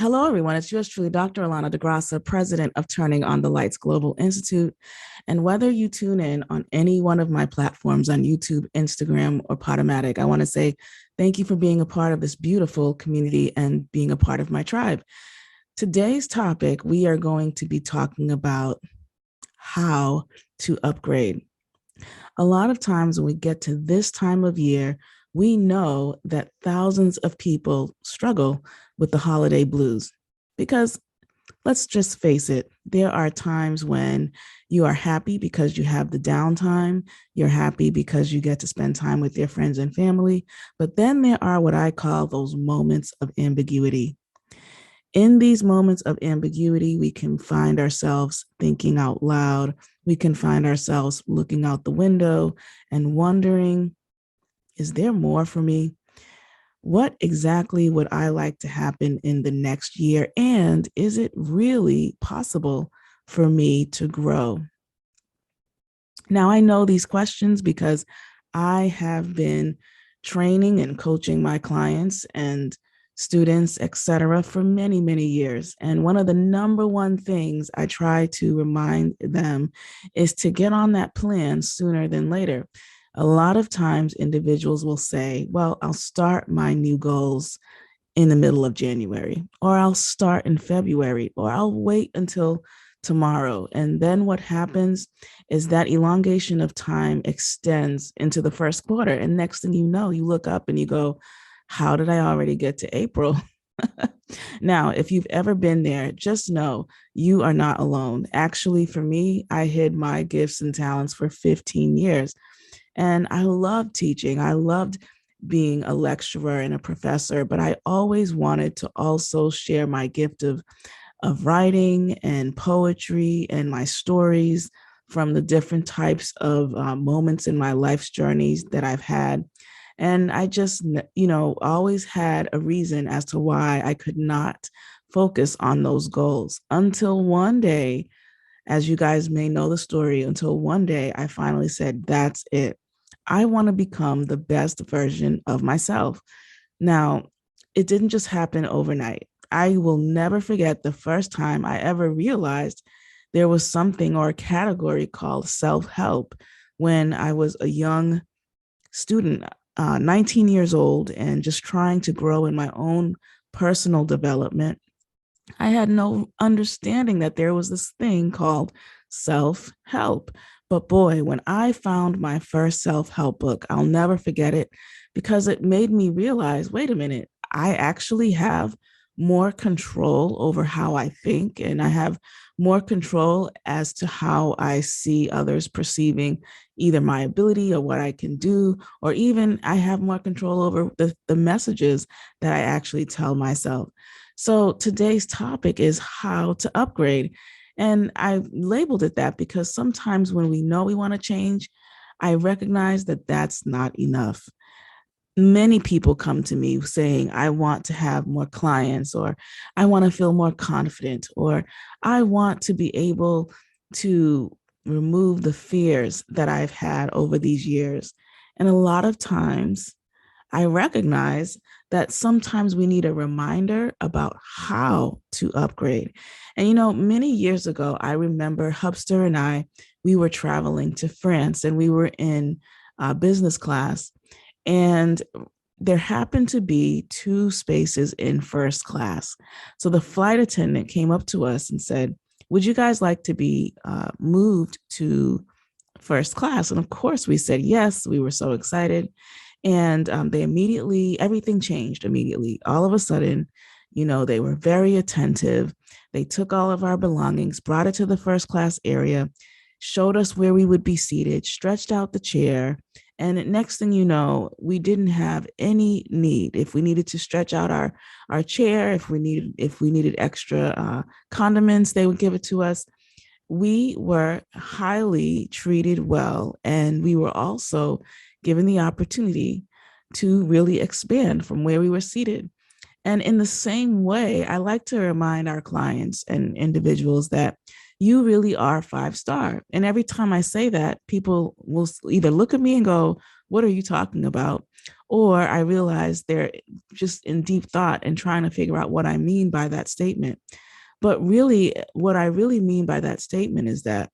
Hello, everyone. It's yours truly, Dr. Alana DeGrassa, president of Turning on the Lights Global Institute. And whether you tune in on any one of my platforms on YouTube, Instagram, or Podomatic, I want to say thank you for being a part of this beautiful community and being a part of my tribe. Today's topic, we are going to be talking about how to upgrade. A lot of times when we get to this time of year, we know that thousands of people struggle with the holiday blues because let's just face it, there are times when you are happy because you have the downtime, you're happy because you get to spend time with your friends and family, but then there are what I call those moments of ambiguity. In these moments of ambiguity, we can find ourselves thinking out loud. We can find ourselves looking out the window and wondering, is there more for me? What exactly would I like to happen in the next year? And is it really possible for me to grow? Now, I know these questions because I have been training and coaching my clients and students, et cetera, for many, many years. And one of the number one things I try to remind them is to get on that plan sooner than later. A lot of times individuals will say, well, I'll start my new goals in the middle of January, or I'll start in February, or I'll wait until tomorrow. And then what happens is that elongation of time extends into the first quarter. And next thing you know, you look up and you go, how did I already get to April? Now, if you've ever been there, just know you are not alone. Actually, for me, I hid my gifts and talents for 15 years. And I loved teaching. I loved being a lecturer and a professor, but I always wanted to also share my gift of writing and poetry and my stories from the different types of moments in my life's journeys that I've had. And I just, always had a reason as to why I could not focus on those goals until one day, as you guys may know the story, until one day I finally said, that's it. I want to become the best version of myself. Now, it didn't just happen overnight. I will never forget the first time I ever realized there was something or a category called self-help when I was a young student, 19 years old, and just trying to grow in my own personal development. I had no understanding that there was this thing called self-help. But boy, when I found my first self-help book, I'll never forget it because it made me realize, wait a minute, I actually have more control over how I think, and I have more control as to how I see others perceiving either my ability or what I can do, or even I have more control over the messages that I actually tell myself. So today's topic is how to upgrade. And I labeled it that because sometimes when we know we want to change, I recognize that that's not enough. Many people come to me saying, I want to have more clients, or I want to feel more confident, or I want to be able to remove the fears that I've had over these years. And a lot of times I recognize that sometimes we need a reminder about how to upgrade. And, many years ago, I remember Hubster and we were traveling to France and we were in business class. And there happened to be two spaces in first class. So the flight attendant came up to us and said, would you guys like to be moved to first class? And of course we said yes. We were so excited. And everything changed immediately. All of a sudden, they were very attentive. They took all of our belongings, brought it to the first class area, showed us where we would be seated, stretched out the chair. And next thing you know, we didn't have any need. If we needed to stretch out our chair, if we needed extra condiments, they would give it to us. We were highly treated well, and we were also given the opportunity to really expand from where we were seated. And in the same way, I like to remind our clients and individuals that you really are 5-star. And every time I say that, people will either look at me and go, what are you talking about? or I realize they're just in deep thought and trying to figure out what I mean by that statement. But really, what I really mean by that statement is that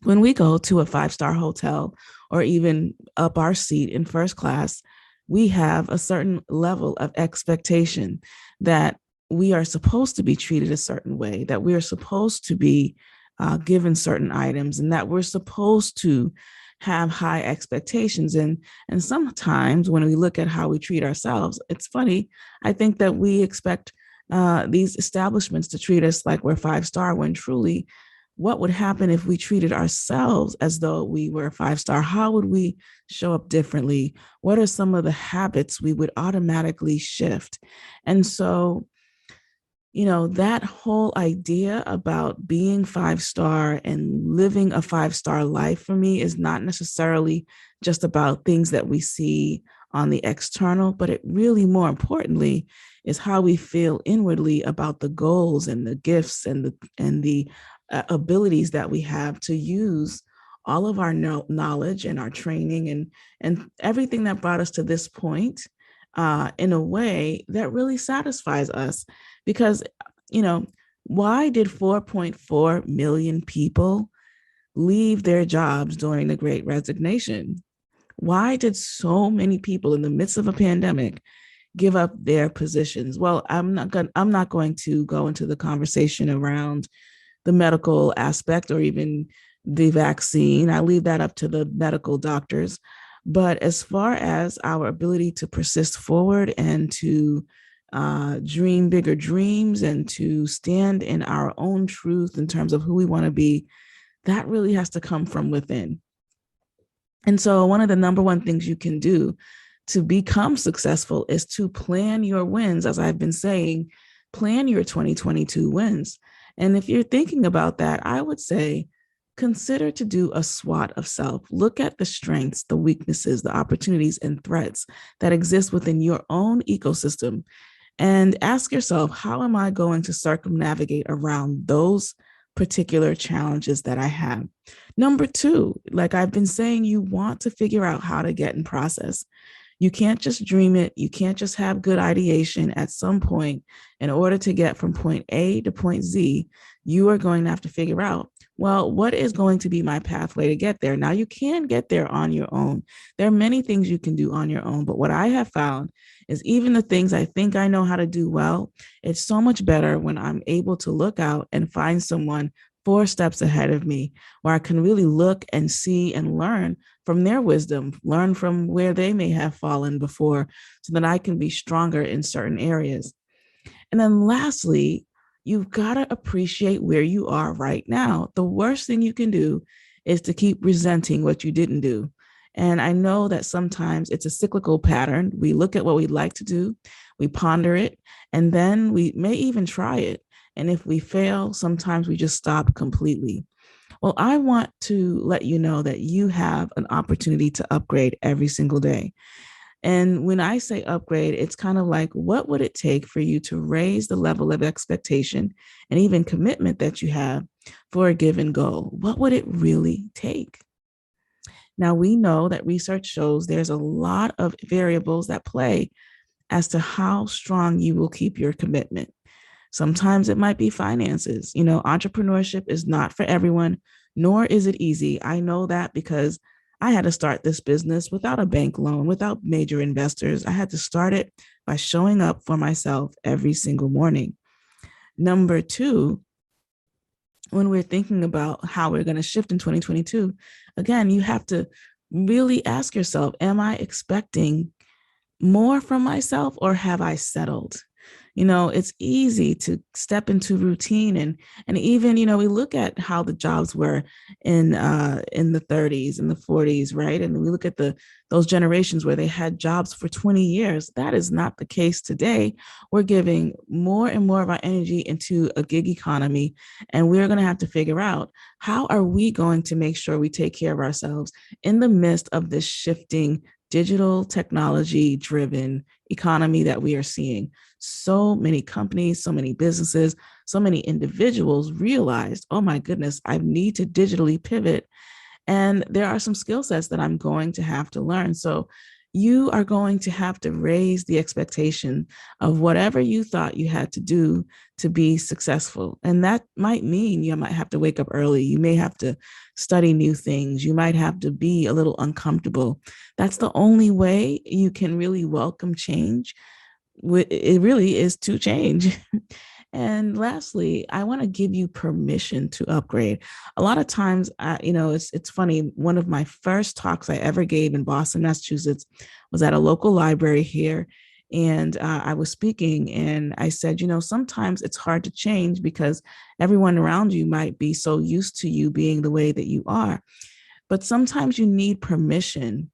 when we go to a 5-star hotel or even up our seat in first class, we have a certain level of expectation that we are supposed to be treated a certain way, that we are supposed to be given certain items, and that we're supposed to have high expectations. And sometimes when we look at how we treat ourselves, it's funny. I think that we expect these establishments to treat us like we're 5-star when truly what would happen if we treated ourselves as though we were a 5-star? How would we show up differently? What are some of the habits we would automatically shift? And so, that whole idea about being 5-star and living a 5-star life for me is not necessarily just about things that we see on the external, but it really, more importantly, is how we feel inwardly about the goals and the gifts and the abilities that we have to use all of our knowledge and our training and everything that brought us to this point in a way that really satisfies us. Because, why did 4.4 million people leave their jobs during the Great Resignation? Why did so many people in the midst of a pandemic give up their positions? Well, I'm not going to go into the conversation around the medical aspect or even the vaccine. I leave that up to the medical doctors. But as far as our ability to persist forward and to dream bigger dreams and to stand in our own truth in terms of who we want to be, that really has to come from within. And so, one of the number one things you can do to become successful is to plan your wins. As I've been saying, plan your 2022 wins. And if you're thinking about that, I would say consider to do a SWOT of self. Look at the strengths, the weaknesses, the opportunities, and threats that exist within your own ecosystem. And ask yourself, how am I going to circumnavigate around those particular challenges that I have? Number two, like I've been saying, you want to figure out how to get in process. You can't just dream it. You can't just have good ideation. At some point, in order to get from point A to point Z, you are going to have to figure out, well, what is going to be my pathway to get there? Now, you can get there on your own. There are many things you can do on your own, but what I have found is even the things I think I know how to do well, it's so much better when I'm able to look out and find someone 4 steps ahead of me, where I can really look and see and learn from their wisdom, learn from where they may have fallen before, so that I can be stronger in certain areas. And then lastly, you've got to appreciate where you are right now. The worst thing you can do is to keep resenting what you didn't do. And I know that sometimes it's a cyclical pattern. We look at what we'd like to do, we ponder it, and then we may even try it. And if we fail, sometimes we just stop completely. Well, I want to let you know that you have an opportunity to upgrade every single day. And when I say upgrade, it's kind of like, what would it take for you to raise the level of expectation and even commitment that you have for a given goal? What would it really take? Now, we know that research shows there's a lot of variables that play as to how strong you will keep your commitment. Sometimes it might be finances. Entrepreneurship is not for everyone, nor is it easy. I know that because I had to start this business without a bank loan, without major investors. I had to start it by showing up for myself every single morning. Number two, when we're thinking about how we're going to shift in 2022, again, you have to really ask yourself, am I expecting more from myself or have I settled? It's easy to step into routine and even, we look at how the jobs were in the 30s and the 40s, right? And we look at those generations where they had jobs for 20 years. That is not the case today. We're giving more and more of our energy into a gig economy, and we're going to have to figure out, how are we going to make sure we take care of ourselves in the midst of this shifting digital technology driven economy that we are seeing? So many companies, so many businesses, so many individuals realized, oh my goodness, I need to digitally pivot. And there are some skill sets that I'm going to have to learn. So you are going to have to raise the expectation of whatever you thought you had to do to be successful. And that might mean you might have to wake up early. You may have to study new things. You might have to be a little uncomfortable. That's the only way you can really welcome change. It really is to change. And lastly, I want to give you permission to upgrade. A lot of times, it's funny. One of my first talks I ever gave in Boston, Massachusetts, was at a local library here, and I was speaking, and I said, sometimes it's hard to change because everyone around you might be so used to you being the way that you are, but sometimes you need permission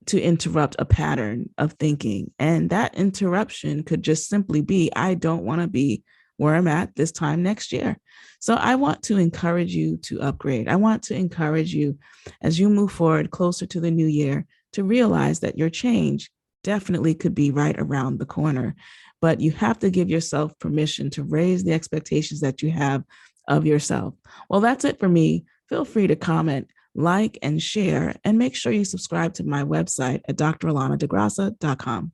to interrupt a pattern of thinking. And that interruption could just simply be, I don't want to be where I'm at this time next year. So I want to encourage you to upgrade. I want to encourage you as you move forward closer to the new year to realize that your change definitely could be right around the corner. But you have to give yourself permission to raise the expectations that you have of yourself. Well, that's it for me. Feel free to comment, like, and share, and make sure you subscribe to my website at dralanadegrassa.com.